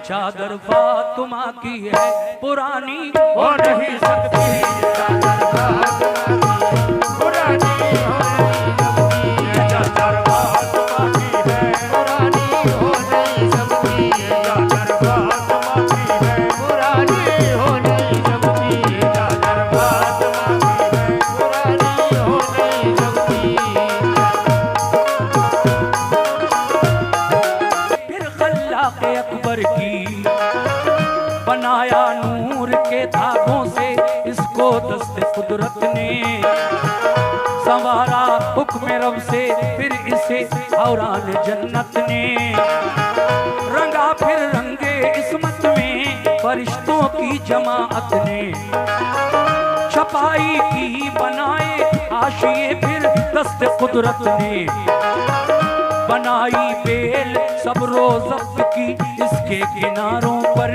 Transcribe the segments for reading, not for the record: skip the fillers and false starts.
चादर फातिमा की है पुरानी हो नहीं सकती। चादर फातिमा की पुरानी हो नहीं सकती। चादर फातिमा की है पुरानी हो नहीं सकती। चादर फातिमा की है पुरानी हो नहीं सकती। चादर फातिमा की है पुरानी हो नहीं सकती। फिर खल्लाक़ अकबर की बनाया नूर के धागों से इसको दस्ते कुदरत ने संवारा हुक्म रब से फिर इसे औरान जन्नत ने रंगा फिर रंगे इस्मत में फरिश्तों की जमाअत ने छपाई की बनाए आशिए फिर दस्ते कुदरत ने बनाई बेल सब रोज़ की इसके किनारों पर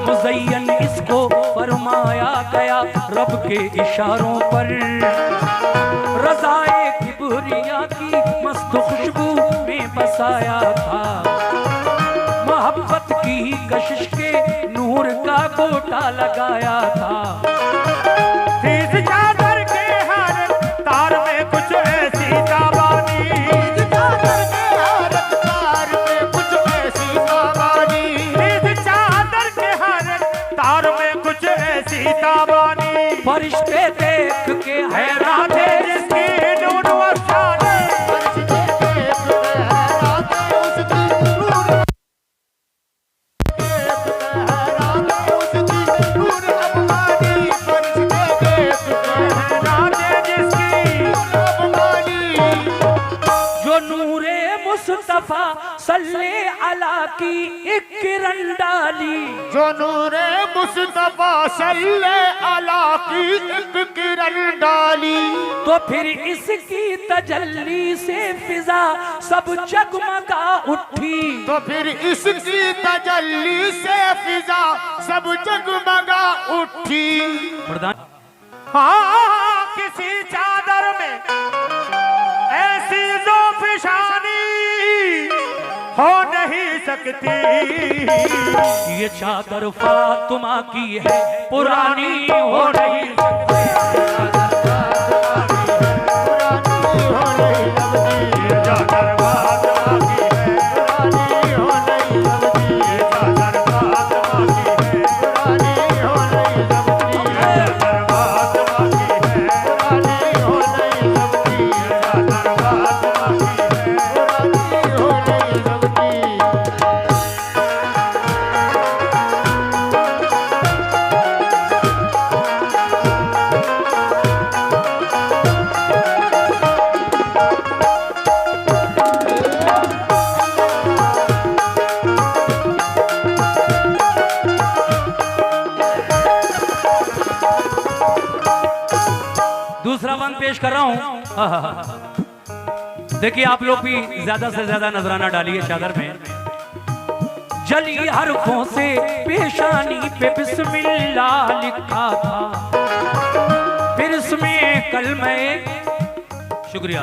मुज़य्यन इसको फरमाया गया रब के इशारों पर रज़ाए किबरिया की मस्त खुशबू में बसाया था मोहब्बत की कशिश के नूर का गोटा लगाया था। चादर के हर तार में कुछ ऐसी ताबानी फरिश्ते देख के हैरान थे जिसकी नूर अफ़साने फरिश्ते देख के हैरान थे उसकी नूर अफ़सानी फरिश्ते देख के हैरान थे जिसकी नूर अफ़सानी जो नूरे मुस्तफ़ा सल्ले अला की एक किरण डाली जो नूरे मुस्तफ़ा सल्ले अला की एक किरण डाली तो फिर इसकी तजल्ली से फिजा सब जगमगा उठी तो फिर इसकी तजल्ली से फिजा सब जगमगा उठी। हाँ किसी चादर में ऐसी ज़ोफ़िशानी हो नहीं सकती। ये चादर फातिमा की है पुरानी हो नहीं सकती। चादर फातिमा की है पुरानी हो नहीं सकती। चादर फातिमा की है पुरानी हो नहीं सकती। चादर फातिमा की है पुरानी हो नहीं सकती। चादर फातिमा की है पुरानी हो नहीं सकती। दूसरा बंद पेश कर रहा हूं। देखिए आप लोग भी ज्यादा से ज्यादा नजराना डालिए चादर में। जली हरफों से पेशानी पे बिस्मिल्लाह लिखा था फिर इसमें कलमे शुक्रिया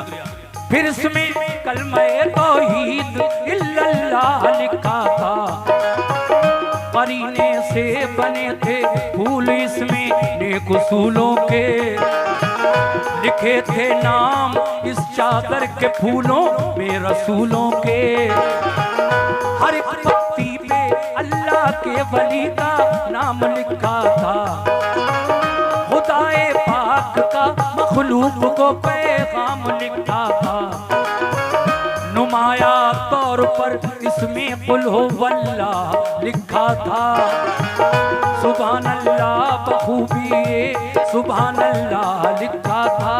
फिर इसमें कलमे तौहीद इल्लल्लाह लिखा था। करीने से बने थे फूल इसमें नेक उसूलों के लिखे थे नाम इस चादर के फूलों में रसूलों के। हर एक पत्ती पे अल्लाह के वली का नाम लिखा था। खुदाए पाक का मखलूक को पैगाम लिखा था। नुमाया तौर पर इसमें कुल हो वल्लाह लिखा था। सुभान अल्लाह बखूबी सुभान अल्लाह लिखा था।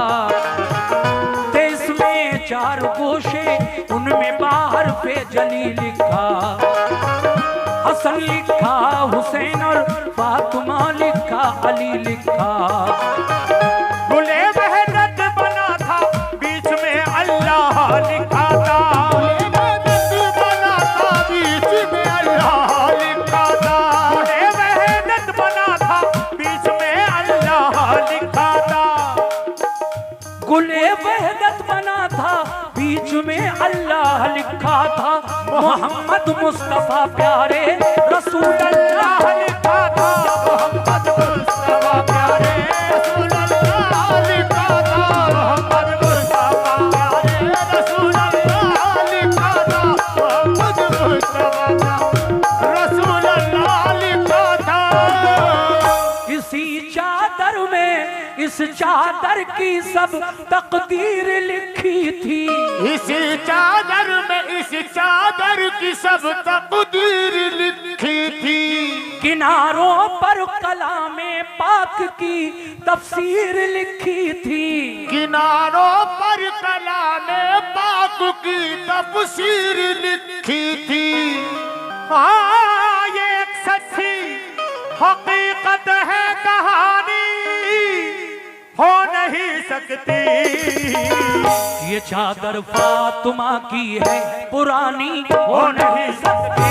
इसमें चार गोशे उनमें बाहर पे जली लिखा। हसन लिखा, हुसैन और फातिमा लिखा, अली लिखा। गुले वहदत बना था, बीच में अल्लाह लिखा था। गुले वहदत बना था, बीच में अल्लाह लिखा था। गुले वहदत बना था, बीच में अल्लाह लिखा था। गुले वहदत बना था, बीच में अल्लाह लिखा था। मोहम्मद मुस्तफा प्यारे रसूल अल्लाह लिखा था। मोहम्मद मुस्तफा प्यारे रसूल अल्लाह लिखा था। मोहम्मद मुस्तफा प्यारे रसूल अल्लाह लिखा था। मोहम्मद मुस्तफा रसूल अल्लाह लिखा था। इसी चादर में, इस चादर की सब तकदीर लिखी थी। इसी चादर में, इस चादर की सब तकदीर लिखी थी। किनारों पर कलामे पाक की तफसीर लिखी थी। किनारों पर कलामे पाक की तफसीर लिखी थी। हाँ, ये एक सच्ची हकीकत है, कहानी हो नहीं सकती। ये चादर फातिमा की है, पुरानी हो नहीं सकती। ये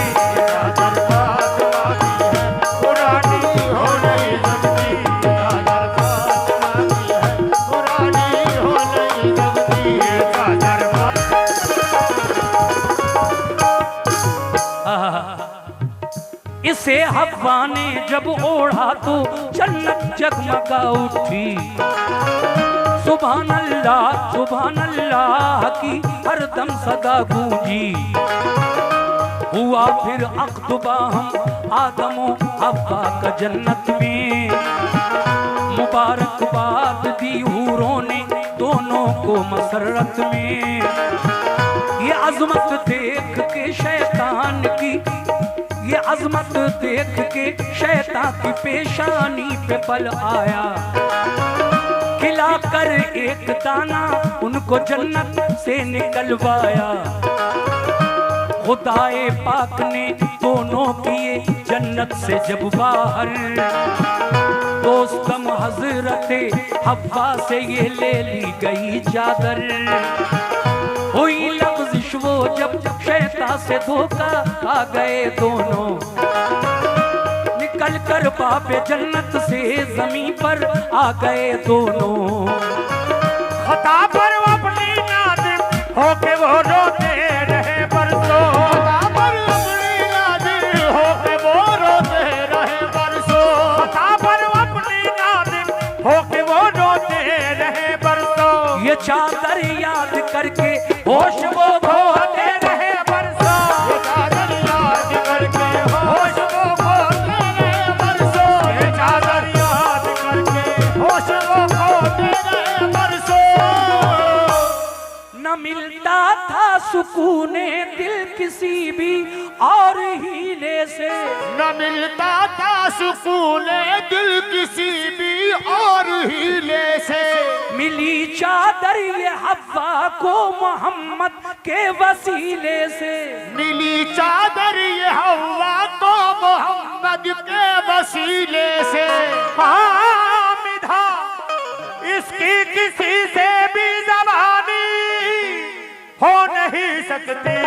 चादर फातिमा की है, पुरानी हो नहीं सकती। चादर फातिमा की है, पुरानी हो नहीं सकती। ये चादर इसे हवा ने जब ओढ़ा तो जन्नत जगमगा उठी। सुभान अल्लाह की हरदम सदा गूंजी। हुआ फिर अक़्दुबा हम आदमो हव्वा का जन्नत में। मुबारकबाद दी हूरों ने दोनों को मसरत में। ये अज़मत देख के शैतान की, ये अज़मत देख के शैतान की पेशानी पे बल आया। खिलाकर एक दाना उनको जन्नत से निकलवाया। खुदाए पाक ने दोनों किए जन्नत से जब बाहर। दोस्तम हजरते हव्वा से ये ले ली गई चादर। हुई लग़ज़िश वो जब शैतान से धोखा खा गए दोनों। निकल कर बाबे जन्नत से ज़मीन पर आ गए दोनों। खता पर अपनी नादिम होके वो रोते रहे बरसों। खता पर अपनी नादिम होके वो रोते रहे बरसों। खता पर अपनी नादिम होके वो रोते रहे बरसों। ये चादर याद करके होश वो खोते रहे बरसों। ये चादर याद करके होश वो खोते रहे बरसों। ये चादर याद करके होश वो खोते रहे बरसों। न मिलता था सुकूने दिल किसी भी और हीले से। न मिलता था सुकून दिल किसी भी और हीले से। मिली चादर ये हव्वा को मोहम्मद के वसीले से। मिली चादर ये हव्वा को मोहम्मद के वसीले से। हामिदा इसकी किसी से भी ज़बानी हो नहीं सकती।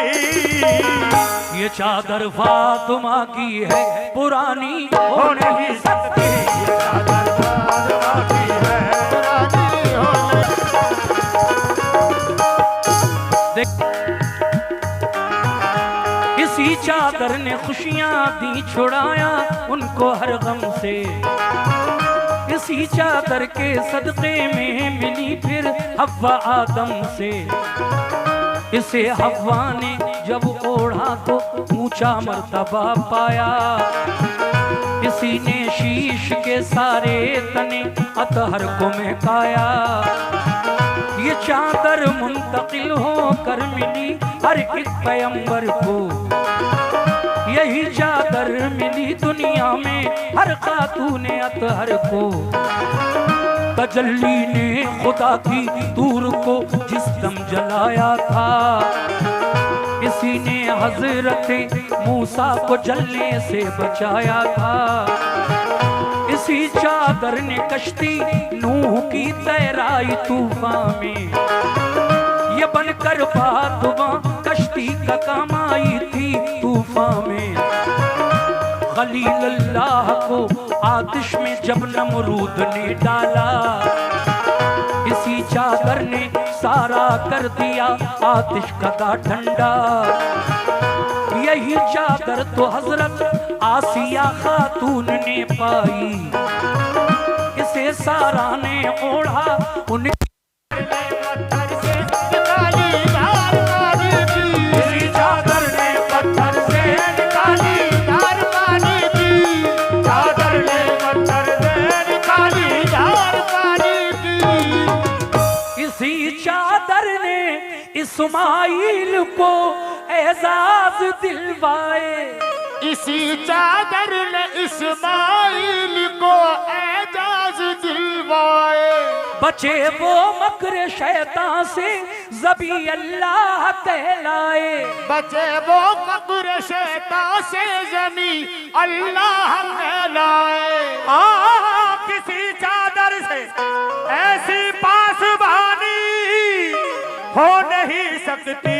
ये चादर फातिमा की है, पुरानी हो नहीं सकती। ये चादर फातिमा की है, पुरानी हो नहीं सकती। इसी चादर ने खुशियां दी, छुड़ाया उनको हर गम से। इसी चादर के सदक़े में मिली फिर हव्वा आदम से। इसे हव्वा ने जब ओढ़ा तो ऊंचा मर्तबा पाया। इसी ने शीश के सारे तने अतहर को महकाया। ये चादर मुंतकिल होकर मिली हर एक पैगंबर को। यही चादर मिली दुनिया में हर खातूने अतहर को। तजल्ली ने खुदा की दूर को जिस दम जलाया था। इसी ने हजरत मूसा को जलने से बचाया था। इसी चादर ने कश्ती नूह की तैराई तूफान में, ये बनकर बादुआ कश्ती का काम आई थी तूफान में। खलील अल्लाह को आतिश में जब नमरूद ने डाला, इसी चादर ने सारा कर दिया आतिश का ठंडा। यही चादर तो हजरत आसिया खातून ने पाई, इसे सारा ने ओढ़ा उन इस्माइल को एजाज दिलवाए। इसी चादर ने इस्माइल को एजाज दिलवाए। बचे वो मकर शैतान से ज़बी अल्लाह कहलाए। बचे वो मकर शैतान से ज़बी अल्लाह कहलाए। किसी चादर से ऐसी पासबानी हो नहीं सकती।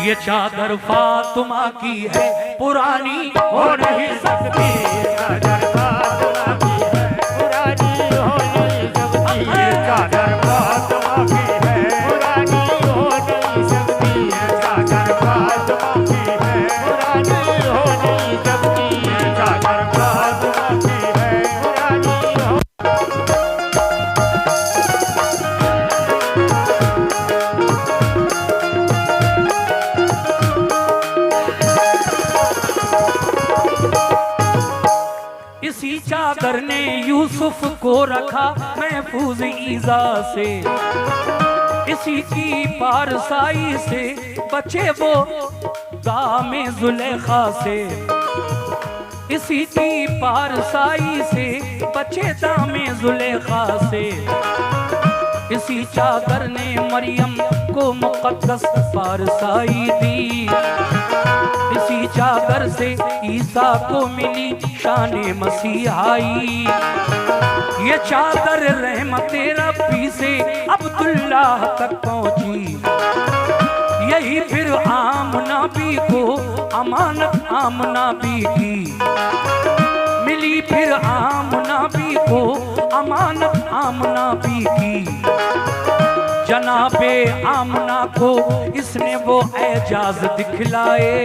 ये चादर फातिमा की है पुरानी हो नहीं सकती। चादर फातिमा की है पुरानी हो नहीं सकती। चादर फातिमा की है पुरानी हो नहीं सकती। चादर फातिमा की है पुरानी हो नहीं सकती। चादर फातिमा की है पुरानी हो। इसी चादर ने यूसुफ को रखा महफूज ईज़ा से। इसी की पारसाई से बचे वो दामे जुलेखा से। इसी की पारसाई से बचे दामे जुलेखा से। इसी चादर ने मरियम को मुक़द्दस पारसाई दी। इसी चादर से ईसा को मिली शाने मसीहाई। ये चादर रहमते रब्बी से अब्दुल्लाह तक पहुंची। यही फिर आमना भी को अमानत आमना भी की मिली। फिर आमना भी को अमानत आमना भी की। जनाबे आमना को इसने वो एजाज दिखलाए।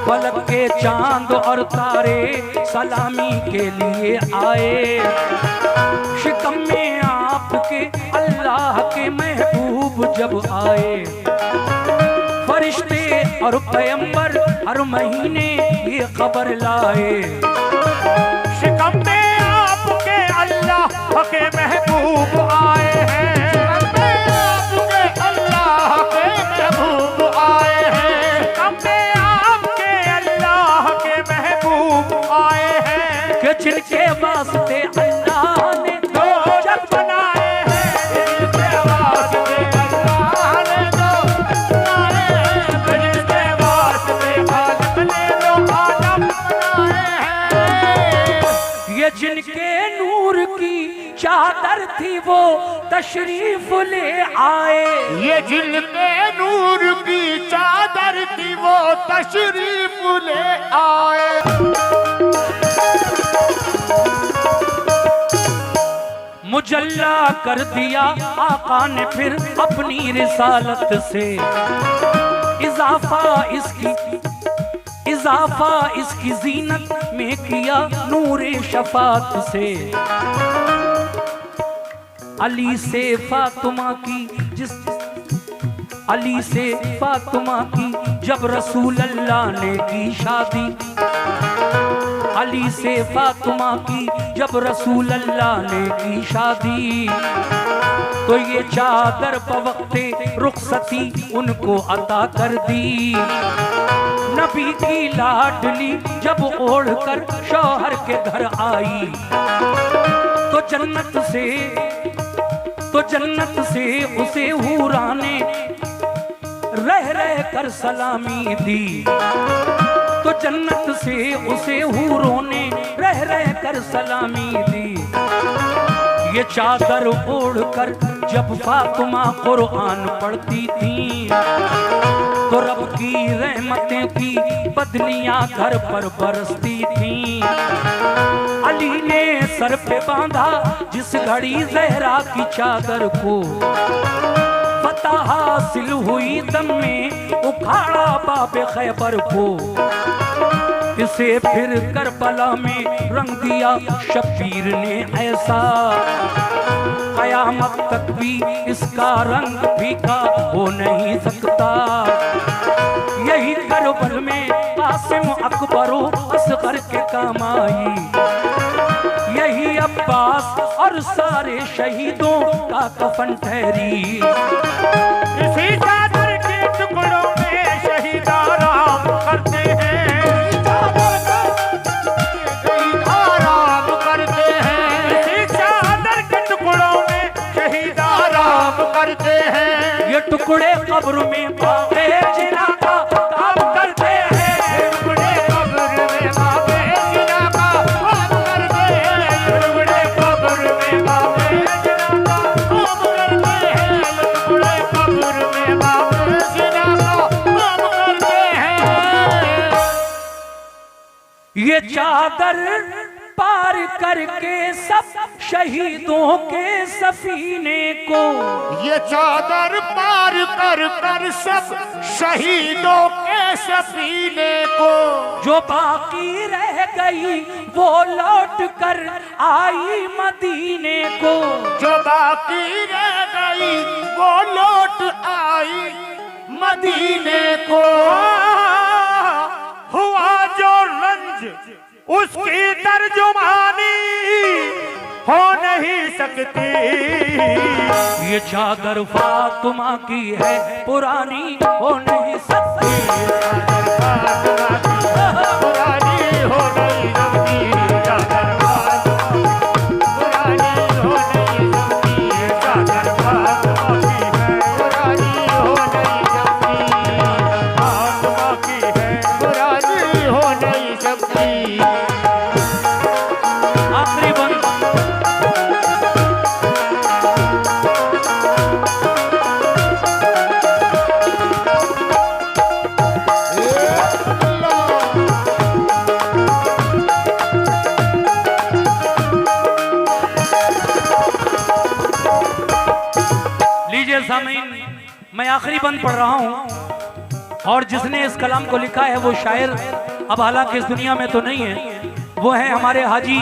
फलक के चांद और तारे सलामी के लिए आए। शिकम में आपके अल्लाह के महबूब जब आए। फरिश्ते और पैगंबर हर महीने ये खबर लाए। शिकम में आपके अल्लाह के महबूब आए हैं। जिनके वास्ते अल्लाह ने दो जग बनाए हैं। जिनके वास्ते अल्लाह ने दो बनाए हैं। जिनके वास्ते खालिक ने दो आलम बनाए हैं। ये जिनके नूर की चादर थी वो तशरीफ ले आए। ये जिनके नूर की चादर थी वो तशरीफ ले आए। मुजल्ला कर दिया आका ने फिर अपनी रिसालत से। इजाफा इसकी जीनत में किया नूरे शफात से। अली से फातिमा की जब रसूल अल्लाह ने की शादी। अली से फातिमा की जब रसूल अल्लाह ने की शादी। तो ये चादर बवक्ते रुखसती उनको अता कर दी। नबी की लाडली जब ओढ़कर शौहर के घर आई। तो जन्नत से उसे हूरा ने रह रह कर सलामी दी, तो जन्नत से उसे हूरों ने रह रह कर सलामी दी। ये चादर ओढ़कर जब फातिमा कुरान पढ़ती थी, तो रब की रहमतें की बदलियां घर पर बरसती थी। अली ने सर पे बांधा जिस घड़ी जहरा की चादर को, फतह हासिल हुई दम में उखाड़ा बाबे खैबर को। इसे फिर करबला में रंग दिया शब्बीर ने ऐसा, कयामत तक भी इसका रंग फीका हो नहीं सकता। यही करबल में कासिम अकबरो असगर के काम आई, यही अब्बास और सारे शहीदों का कफन ठहरी। इसी चादर के टुकड़ों में शहीद आराम करते हैं, शहीद आराम करते हैं। इसी चादर के टुकड़ों में शहीद आराम करते हैं। ये टुकड़े कब्र में बाबे जिना का काम करते हैं, टुकड़े कब्र में बाबे जिना का काम करते हैं। टुकड़े कब्र में बाबे जिना का काम करते हैं। टुकड़े कब्र में बाबे जिना का काम करते हैं। ये चादर पार करके सब शहीदों के सफीने को, ये चादर पार कर कर सब शहीदों के सफीने को, जो बाकी रह गई वो लौट कर आई मदीने को। जो बाकी रह गई वो लौट आई मदीने को। हुआ जो रंज उसकी तर्जुमानी हो नहीं सकती। ये चादर फातिमा की है पुरानी हो नहीं सकती। पुरानी हो नहीं सकती। चादर पुरानी हो नहीं सकती। चादर फातिमा की है पुरानी हो नहीं सकती। फातिमा की है पुरानी हो नहीं सकती। आखिरी बंद सामीन, मैं आखिरी बंद पढ़ रहा हूं, और जिसने इस कलाम को लिखा है वो शायर अब हालांकि इस दुनिया में तो नहीं है, वो है हमारे हाजी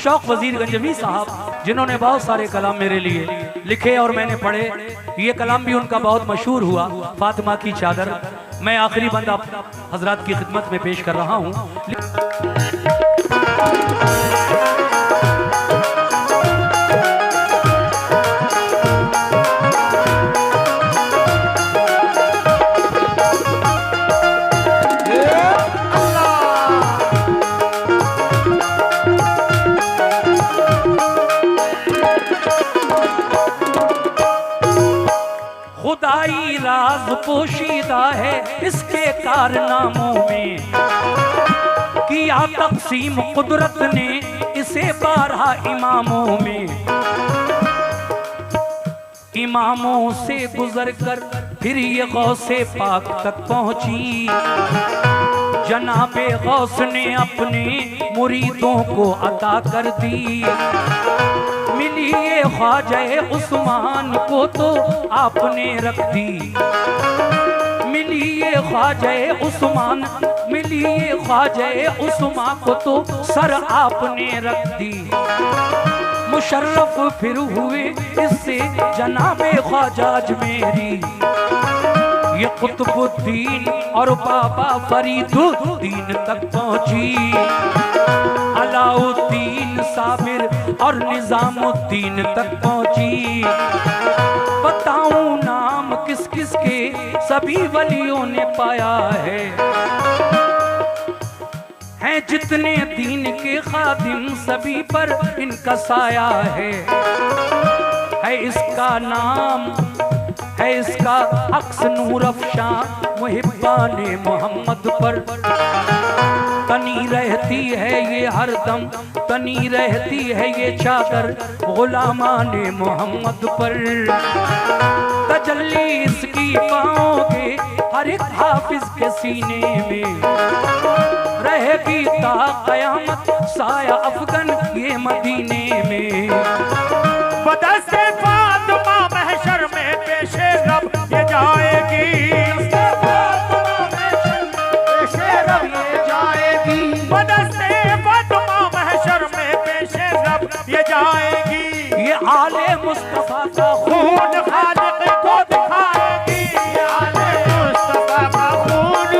शौक वजीर गंजवी साहब, जिन्होंने बहुत सारे कलाम मेरे लिए लिखे और मैंने पढ़े। ये कलाम भी उनका बहुत मशहूर हुआ, फातिमा की चादर। मैं आखिरी बंद आप हजरात की खिदमत में पेश कर रहा हूँ। खुदाई राज पोशीदा है इसके कारनामों में, किया तक़सीम कुदरत ने इसे 12 इमामों में। इमामों से गुजर कर फिर ये गौसे पाक तक पहुंची, जनाबे गौस ने अपने मुरीदों को अता कर दी। मिली ये ख्वाजा उस्मान को तो आपने रख दी, मिली ये ख्वाजा उस्मान, मिली ये ख्वाजा उस्मान को तो सर आपने रख दी। मुशर्रफ फिर हुए इससे जनाबे ख्वाजा अजमेरी, ये कुतुबुद्दीन और बाबा फरीदुद्दीन तक पहुंची। अलाउद्दीन साबिर और निजामुद्दीन तक पहुंची। बताऊं नाम किस किस के सभी वलियों ने पाया है जितने दीन के खादिम सभी पर इनका साया है। इसका नाम है इसका अक्स नूर अफशां मुहिब्बाने मोहम्मद पर। तनी रहती है ये हरदम, तनी रहती है ये चादर गुलामाने मोहम्मद पर। तजल्ली इसकी पाओगे हर एक हाफिज के सीने में, रहेगी ता कयामत साया अफगन ये मदीने में। बदस्ते फातिमा महशर में पेशे रब ये जाएगी, पेशे रब ये जाएगी। बदस्ते फातिमा महशर में पेशे रब ये जाएगी। ये आले मुस्तफा का खून खालिक को दिखाएगी, ये आले मुस्तफा का खून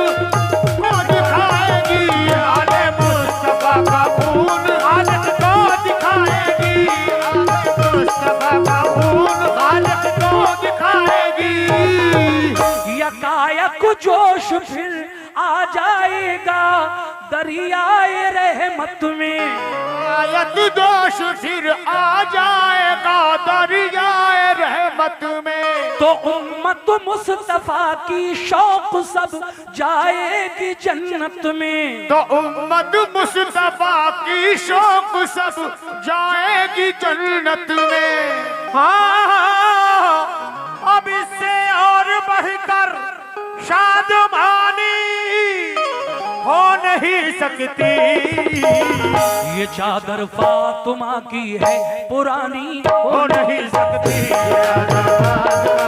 को दिखाएगी। ये आले मुस्तफा का खून खालिक को दिखाएगी, आले मुस्तफा का खून खालिक को दिखाएगी। यकायक जोश फिर आ जाएगा दरियाए रहमत में। आयत दोष फिर आ जाएगा दरियाए रहमत में। तो उम्मत मुस्तफा की शौक सब जाएगी जन्नत में। तो उम्मत मुस्तफा की शौक सब जाएगी जन्नत में। हाँ, अब इससे और बढ़कर शादमानी हो नहीं सकती। ये चादर फातिमा की है पुरानी हो नहीं सकती। ये चादर फातिमा